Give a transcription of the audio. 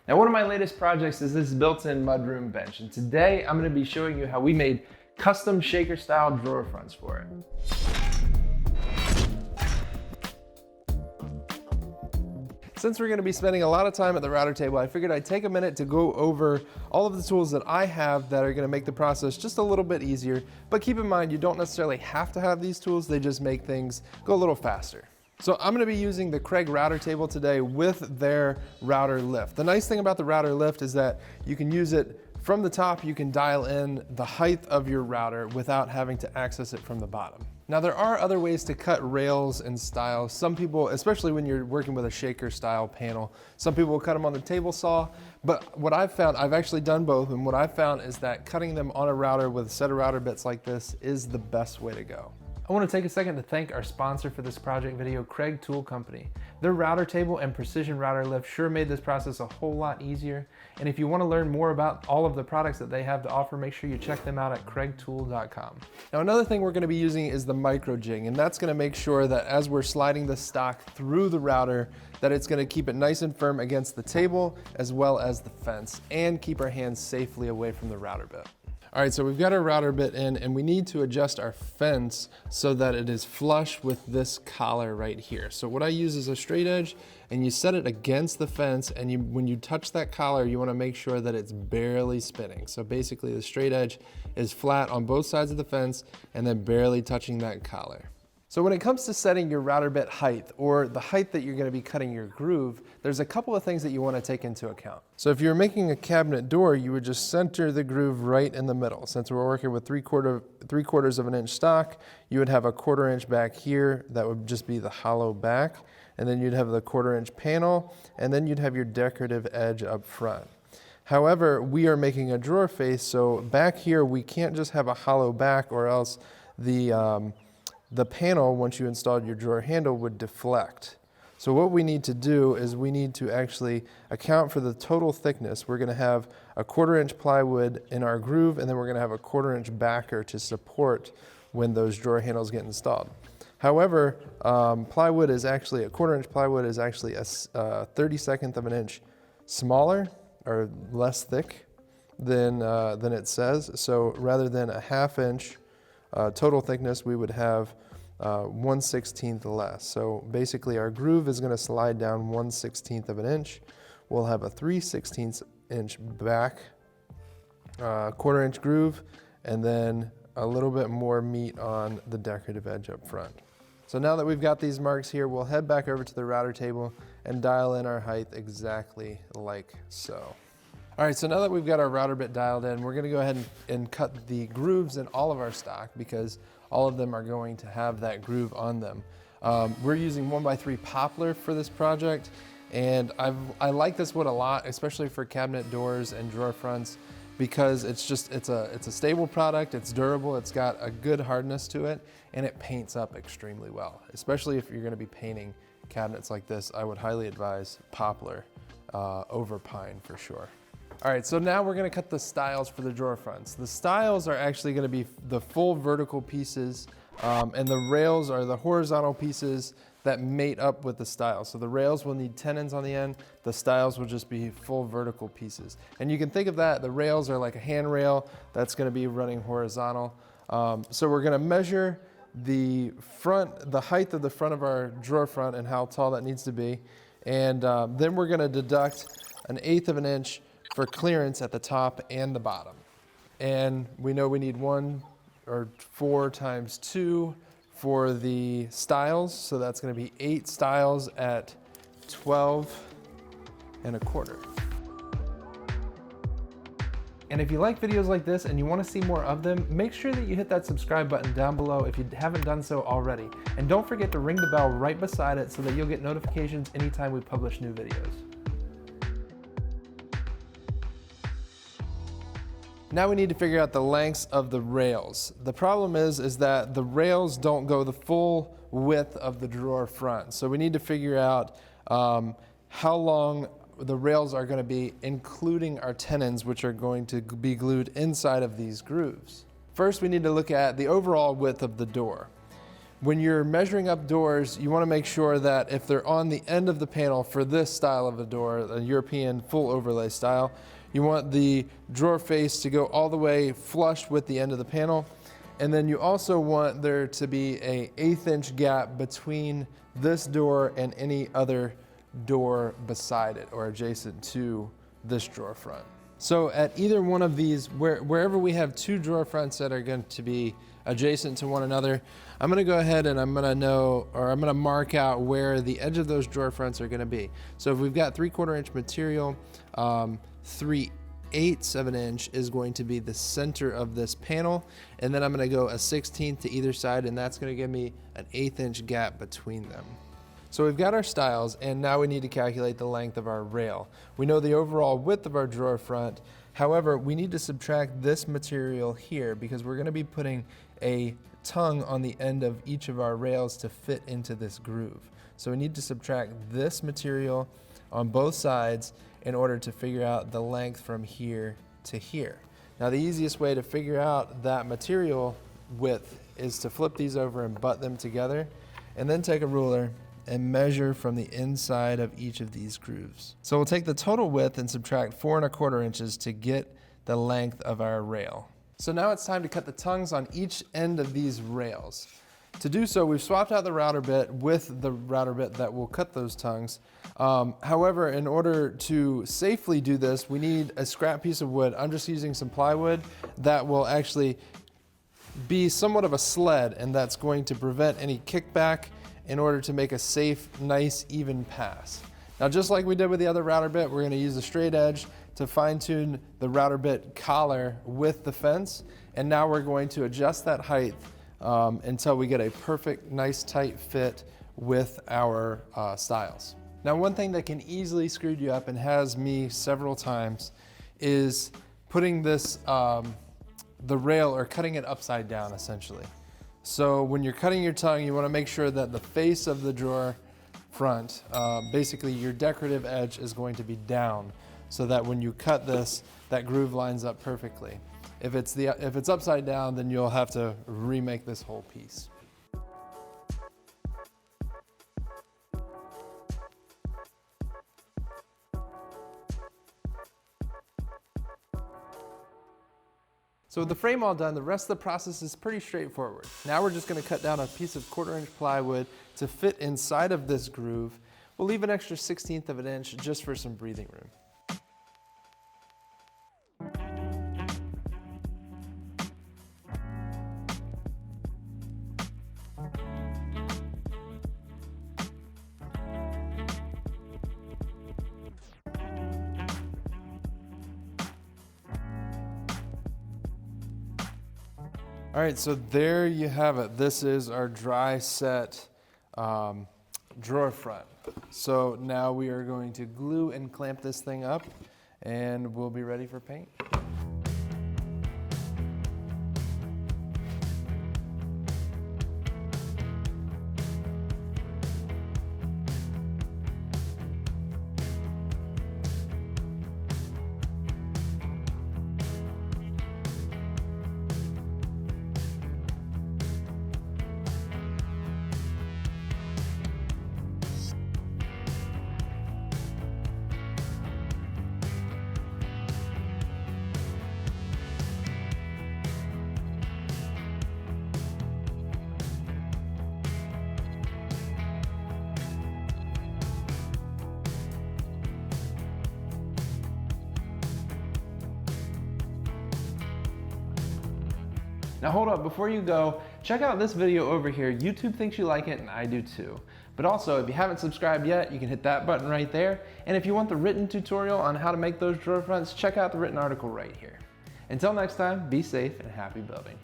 Now, one of my latest projects is this built-in mudroom bench, and today I'm going to be showing you how we made custom shaker style drawer fronts for it. Since we're going to be spending a lot of time at the router table, I figured I'd take a minute to go over all of the tools that I have that are going to make the process just a little bit easier. But keep in mind, you don't necessarily have to have these tools, they just make things go a little faster. So I'm going to be using the Craig router table today with their router lift. The nice thing about the router lift is that you can use it from the top, you can dial in the height of your router without having to access it from the bottom. Now there are other ways to cut rails and stiles. Some people, especially when you're working with a shaker style panel, some people will cut them on the table saw, but what I've found, I've actually done both, and what I've found is that cutting them on a router with a set of router bits like this is the best way to go. I want to take a second to thank our sponsor for this project video, Craig Tool Company. Their router table and precision router lift sure made this process a whole lot easier. And if you want to learn more about all of the products that they have to offer, make sure you check them out at craigtool.com. Now another thing we're going to be using is the micro jig, and that's going to make sure that as we're sliding the stock through the router, that it's going to keep it nice and firm against the table as well as the fence and keep our hands safely away from the router bit. All right, so we've got our router bit in and we need to adjust our fence so that it is flush with this collar right here. So what I use is a straight edge, and you set it against the fence, and when you touch that collar, you want to make sure that it's barely spinning. So basically the straight edge is flat on both sides of the fence and then barely touching that collar. So when it comes to setting your router bit height, or the height that you're going to be cutting your groove, there's a couple of things that you want to take into account. So if you're making a cabinet door, you would just center the groove right in the middle. Since we're working with three quarters of an inch stock, you would have a 1/4 inch back here. That would just be the hollow back. And then you'd have the 1/4 inch panel, and then you'd have your decorative edge up front. However, we are making a drawer face, so back here we can't just have a hollow back, or else the panel, once you installed your drawer handle, would deflect. So what we need to do is we need to actually account for the total thickness. We're going to have a 1/4 inch plywood in our groove, and then we're going to have a 1/4 inch backer to support when those drawer handles get installed. However, plywood is actually, a 1/4 inch plywood is actually a 32nd of an inch smaller or less thick than it says. So rather than a 1/2 inch total thickness, we would have 1/16 less. So basically our groove is going to slide down 1/16 of an inch. We'll have a 3/16 inch back, 1/4 inch groove, and then a little bit more meat on the decorative edge up front. So now that we've got these marks here, we'll head back over to the router table and dial in our height exactly like so. All right, so now that we've got our router bit dialed in, we're gonna go ahead and cut the grooves in all of our stock, because all of them are going to have that groove on them. We're using 1x3 poplar for this project, and I like this wood a lot, especially for cabinet doors and drawer fronts, because it's a stable product, it's durable, it's got a good hardness to it, and it paints up extremely well. Especially if you're gonna be painting cabinets like this, I would highly advise poplar over pine for sure. All right, so now we're gonna cut the stiles for the drawer fronts. The stiles are actually gonna be the full vertical pieces, and the rails are the horizontal pieces that mate up with the stiles. So the rails will need tenons on the end, the stiles will just be full vertical pieces. And you can think of that, the rails are like a handrail that's gonna be running horizontal. So we're gonna measure the height of the front of our drawer front and how tall that needs to be. And then we're gonna deduct 1/8 of an inch for clearance at the top and the bottom. And we know we need 4 times 2 for the stiles, so that's going to be 8 stiles at 12 1/4. And if you like videos like this and you want to see more of them, make sure that you hit that subscribe button down below if you haven't done so already. And don't forget to ring the bell right beside it so that you'll get notifications anytime we publish new videos. Now we need to figure out the lengths of the rails. The problem is that the rails don't go the full width of the drawer front. So we need to figure out how long the rails are going to be, including our tenons, which are going to be glued inside of these grooves. First, we need to look at the overall width of the door. When you're measuring up doors, you want to make sure that if they're on the end of the panel for this style of a door, a European full overlay style, you want the drawer face to go all the way flush with the end of the panel. And then you also want there to be an 1/8 inch gap between this door and any other door beside it or adjacent to this drawer front. So at either one of these, wherever we have two drawer fronts that are going to be adjacent to one another, I'm going to go ahead and I'm going to mark out where the edge of those drawer fronts are going to be. So if we've got 3/4 inch material, 3/8 of an inch is going to be the center of this panel, and then I'm going to go a 1/16 to either side, and that's going to give me an 1/8 inch gap between them. So we've got our stiles, and now we need to calculate the length of our rail. We know the overall width of our drawer front. However, we need to subtract this material here because we're going to be putting a tongue on the end of each of our rails to fit into this groove. So we need to subtract this material on both sides in order to figure out the length from here to here. Now the easiest way to figure out that material width is to flip these over and butt them together, and then take a ruler and measure from the inside of each of these grooves. So we'll take the total width and subtract 4¼ inches to get the length of our rail. So now it's time to cut the tongues on each end of these rails. To do so, we've swapped out the router bit with the router bit that will cut those tongues. However, in order to safely do this, we need a scrap piece of wood. I'm just using some plywood that will actually be somewhat of a sled, and that's going to prevent any kickback in order to make a safe, nice, even pass. Now, just like we did with the other router bit, we're going to use a straight edge to fine tune the router bit collar with the fence. And now we're going to adjust that height until we get a perfect, nice, tight fit with our stiles. Now, one thing that can easily screw you up and has me several times is putting this, the rail, or cutting it upside down, essentially. So when you're cutting your tongue, you want to make sure that the face of the drawer front, basically your decorative edge, is going to be down, so that when you cut this, that groove lines up perfectly. If it's upside down, then you'll have to remake this whole piece. So with the frame all done, the rest of the process is pretty straightforward. Now we're just going to cut down a piece of 1/4 inch plywood to fit inside of this groove. We'll leave an extra 1/16 of an inch just for some breathing room. All right, so there you have it. This is our dry set drawer front. So now we are going to glue and clamp this thing up, and we'll be ready for paint. Now hold up, before you go, check out this video over here. YouTube thinks you like it, and I do too. But also, if you haven't subscribed yet, you can hit that button right there. And if you want the written tutorial on how to make those drawer fronts, check out the written article right here. Until next time, be safe and happy building.